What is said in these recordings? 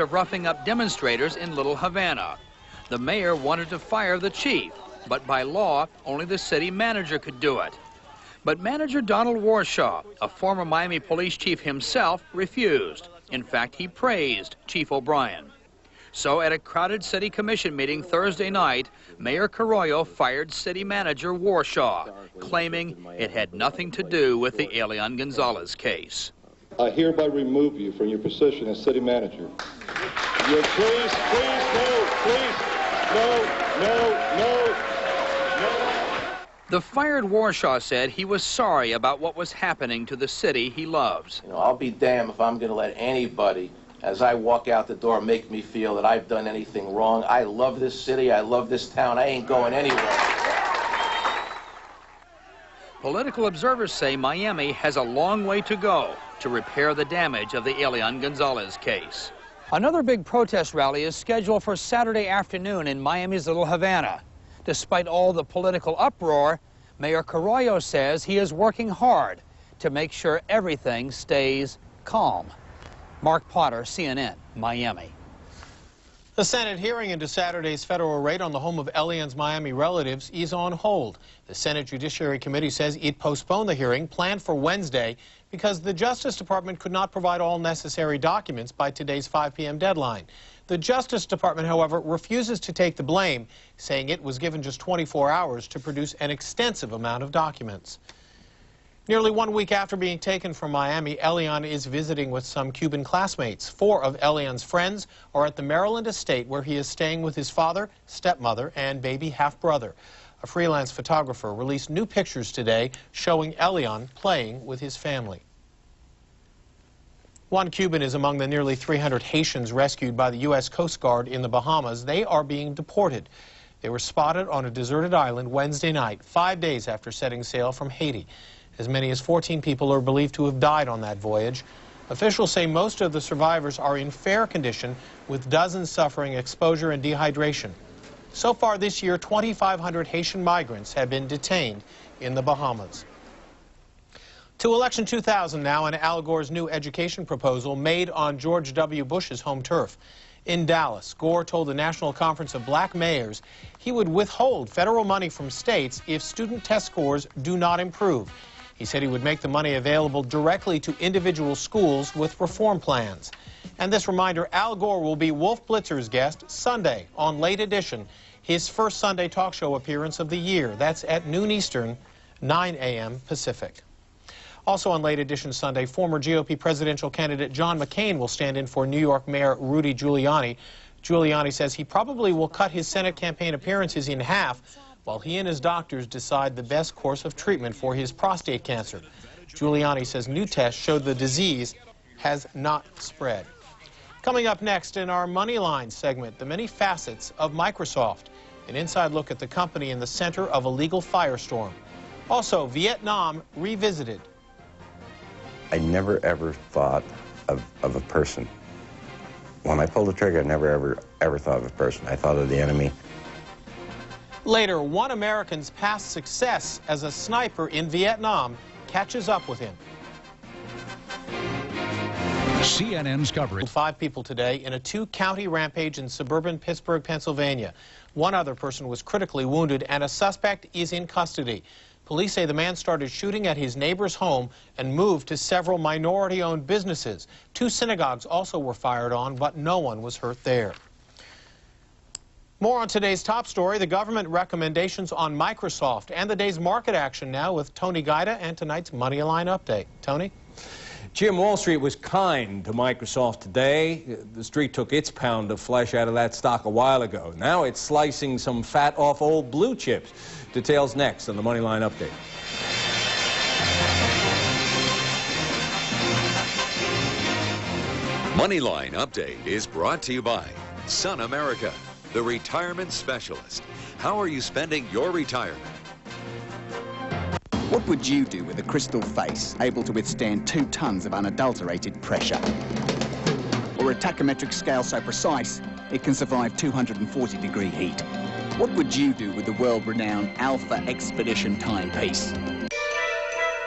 of roughing up demonstrators in Little Havana. The mayor wanted to fire the chief, but by law, only the city manager could do it. But manager Donald Warshaw, a former Miami police chief himself, refused. In fact, he praised Chief O'Brien. So at a crowded city commission meeting Thursday night, Mayor Carollo fired city manager Warshaw, claiming it had nothing to do with the Elian Gonzalez case. I hereby remove you from your position as city manager. Please, no. The fired Warshaw said he was sorry about what was happening to the city he loves. I'll be damned if I'm going to let anybody, as I walk out the door, make me feel that I've done anything wrong. I love this city. I love this town. I ain't going anywhere. Political observers say Miami has a long way to go to repair the damage of the Elian Gonzalez case. Another big protest rally is scheduled for Saturday afternoon in Miami's Little Havana. Despite all the political uproar, Mayor Carollo says he is working hard to make sure everything stays calm. Mark Potter, CNN, Miami. The Senate hearing into Saturday's federal raid on the home of Elian's Miami relatives is on hold. The Senate Judiciary Committee says it postponed the hearing planned for Wednesday because the Justice Department could not provide all necessary documents by today's 5 p.m. deadline. The Justice Department, however, refuses to take the blame, saying it was given just 24 hours to produce an extensive amount of documents. Nearly 1 week after being taken from Miami, Elian is visiting with some Cuban classmates. 4 of Elian's friends are at the Maryland estate where he is staying with his father, stepmother, and baby half-brother. A freelance photographer released new pictures today showing Elian playing with his family. One Cuban is among the nearly 300 Haitians rescued by the U.S. Coast Guard in the Bahamas. They are being deported. They were spotted on a deserted island Wednesday night, 5 days after setting sail from Haiti. As many as 14 people are believed to have died on that voyage. Officials say most of the survivors are in fair condition, with dozens suffering exposure and dehydration. So far this year, 2,500 Haitian migrants have been detained in the Bahamas. To Election 2000 now, and Al Gore's new education proposal made on George W. Bush's home turf. In Dallas, Gore told the National Conference of Black Mayors he would withhold federal money from states if student test scores do not improve. He said he would make the money available directly to individual schools with reform plans. And this reminder, Al Gore will be Wolf Blitzer's guest Sunday on Late Edition, his first Sunday talk show appearance of the year. That's at noon Eastern, 9 a.m. Pacific. Also on Late Edition Sunday, former GOP presidential candidate John McCain will stand in for New York Mayor Rudy Giuliani. Giuliani says he probably will cut his Senate campaign appearances in half while he and his doctors decide the best course of treatment for his prostate cancer. Giuliani says new tests showed the disease has not spread. Coming up next in our Moneyline segment, the many facets of Microsoft. An inside look at the company in the center of a legal firestorm. Also, Vietnam revisited. I never ever thought of a person. When I pulled the trigger, I never ever thought of a person. I thought of the enemy. Later, one American's past success as a sniper in Vietnam catches up with him. CNN's coverage. 5 people today in a 2-county rampage in suburban Pittsburgh, Pennsylvania. One other person was critically wounded, and a suspect is in custody. Police say the man started shooting at his neighbor's home and moved to several minority-owned businesses. 2 synagogues also were fired on, but no one was hurt there. More on today's top story, the government recommendations on Microsoft, and the day's market action now with Tony Guida and tonight's Moneyline update. Tony? Jim, Wall Street was kind to Microsoft today. The street took its pound of flesh out of that stock a while ago. Now it's slicing some fat off old blue chips. Details next on the Moneyline update. Moneyline update is brought to you by Sun America, the retirement specialist. How are you spending your retirement? What would you do with a crystal face able to withstand 2 tons of unadulterated pressure? Or a tachometric scale so precise it can survive 240-degree heat? What would you do with the world-renowned Alpha Expedition timepiece?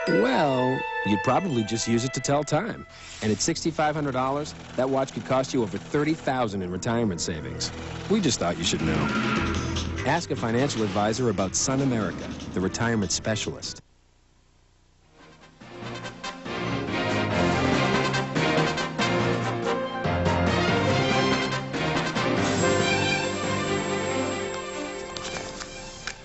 Well, you'd probably just use it to tell time. And at $6,500, that watch could cost you over $30,000 in retirement savings. We just thought you should know. Ask a financial advisor about Sun America, the retirement specialist.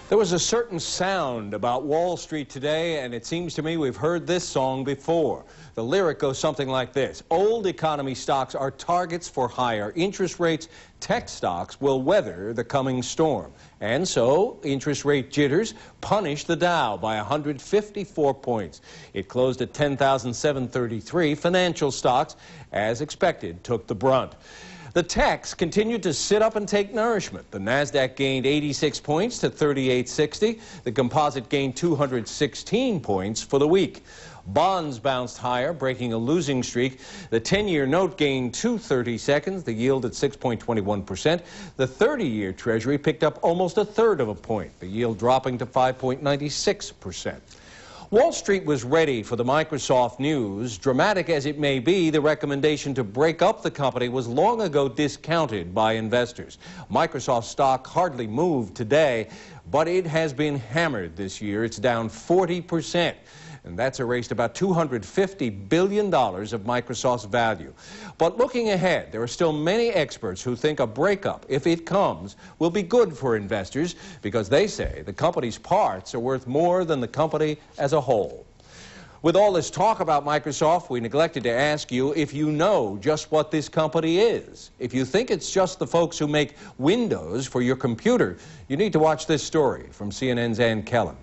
There was a certain sound about Wall Street today, and it seems to me we've heard this song before. The lyric goes something like this: old economy stocks are targets for higher interest rates. Tech stocks will weather the coming storm. And so, interest rate jitters punished the Dow by 154 points. It closed at 10,733. Financial stocks, as expected, took the brunt. The techs continued to sit up and take nourishment. The NASDAQ gained 86 points to 3860. The composite gained 216 points for the week. Bonds bounced higher, breaking a losing streak. The 10-year note gained 2/32, the yield at 6.21%. The 30-year Treasury picked up almost a third of a point, the yield dropping to 5.96%. Wall Street was ready for the Microsoft news. Dramatic as it may be, the recommendation to break up the company was long ago discounted by investors. Microsoft stock hardly moved today, but it has been hammered this year. It's down 40%. And that's erased about $250 billion of Microsoft's value. But looking ahead, there are still many experts who think a breakup, if it comes, will be good for investors because they say the company's parts are worth more than the company as a whole. With all this talk about Microsoft, we neglected to ask you if you know just what this company is. If you think it's just the folks who make Windows for your computer, you need to watch this story from CNN's Ann Kellen.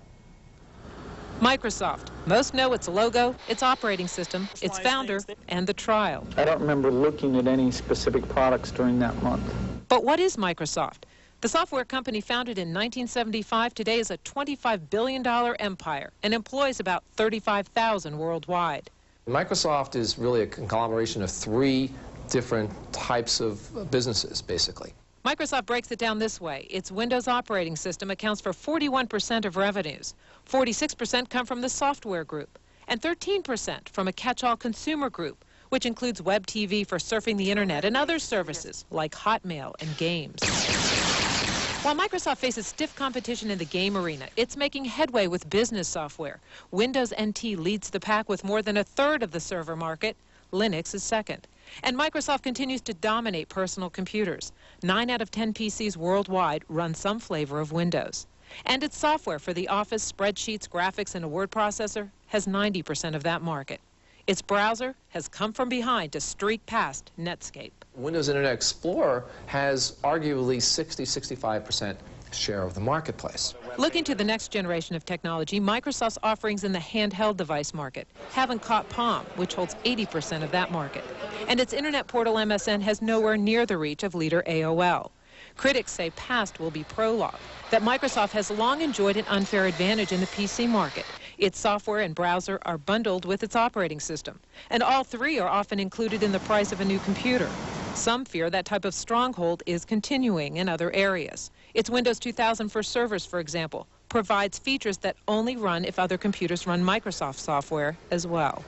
Microsoft. Most know its logo, its operating system, its founder, and the trial. I don't remember looking at any specific products during that month. But what is Microsoft? The software company founded in 1975 today is a $25 billion empire and employs about 35,000 worldwide. Microsoft is really a conglomeration of three different types of businesses, basically. Microsoft breaks it down this way. Its Windows operating system accounts for 41% of revenues. 46% come from the software group, and 13% from a catch-all consumer group, which includes web TV for surfing the internet and other services like Hotmail and games. While Microsoft faces stiff competition in the game arena, it's making headway with business software. Windows NT leads the pack with more than a third of the server market. Linux is second. And Microsoft continues to dominate personal computers. 9 out of 10 PCs worldwide run some flavor of Windows. And its software for the Office, spreadsheets, graphics, and a word processor has 90% of that market. Its browser has come from behind to streak past Netscape. Windows Internet Explorer has arguably 60–65% share of the marketplace. Looking to the next generation of technology, Microsoft's offerings in the handheld device market haven't caught Palm, which holds 80% of that market. And its internet portal MSN has nowhere near the reach of leader AOL. Critics say past will be prologue, that Microsoft has long enjoyed an unfair advantage in the PC market. Its software and browser are bundled with its operating system, and all three are often included in the price of a new computer. Some fear that type of stronghold is continuing in other areas. Its Windows 2000 for servers, for example, provides features that only run if other computers run Microsoft software as well.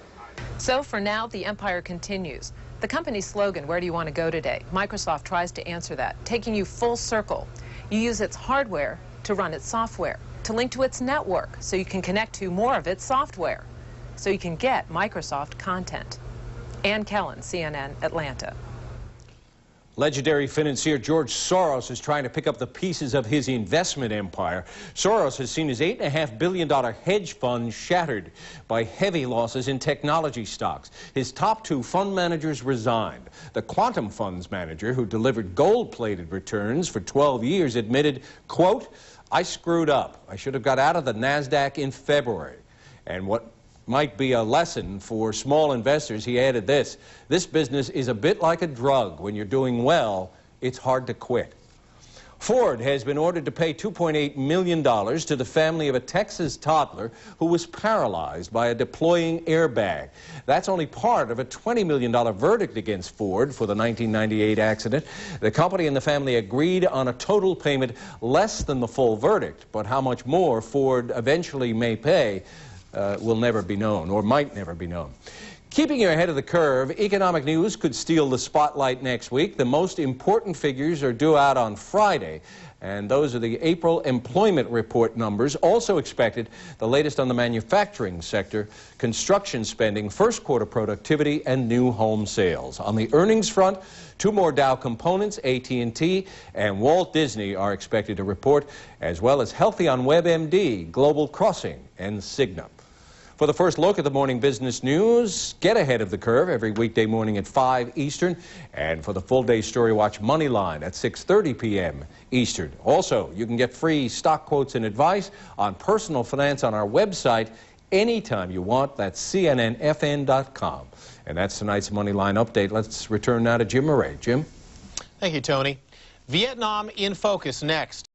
So for now, the empire continues. The company's slogan, "Where do you want to go today?" Microsoft tries to answer that, taking you full circle. You use its hardware to run its software, to link to its network so you can connect to more of its software, so you can get Microsoft content. Ann Kellen, CNN, Atlanta. Legendary financier George Soros is trying to pick up the pieces of his investment empire. Soros has seen his $8.5 billion hedge fund shattered by heavy losses in technology stocks. His top two fund managers resigned. The quantum funds manager, who delivered gold-plated returns for 12 years, admitted, quote, "I screwed up. I should have got out of the NASDAQ in February." And what might be a lesson for small investors, he added this: "This business is a bit like a drug. When you're doing well, it's hard to quit." Ford has been ordered to pay $2.8 million to the family of a Texas toddler who was paralyzed by a deploying airbag. That's only part of a $20 million verdict against Ford for the 1998 accident. The company and the family agreed on a total payment less than the full verdict, but how much more Ford eventually may pay, will never be known, or might never be known. Keeping you ahead of the curve, economic news could steal the spotlight next week. The most important figures are due out on Friday, and those are the April employment report numbers. Also expected, the latest on the manufacturing sector, construction spending, first quarter productivity, and new home sales. On the earnings front, two more Dow components, AT&T and Walt Disney, are expected to report, as well as Healthy on WebMD, Global Crossing, and Cigna. For the first look at the morning business news, get ahead of the curve every weekday morning at 5 Eastern. And for the full day story, watch Moneyline at 6:30 p.m. Eastern. Also, you can get free stock quotes and advice on personal finance on our website anytime you want. That's cnnfn.com. And that's tonight's Moneyline update. Let's return now to Jim Moret. Jim? Thank you, Tony. Vietnam in focus next.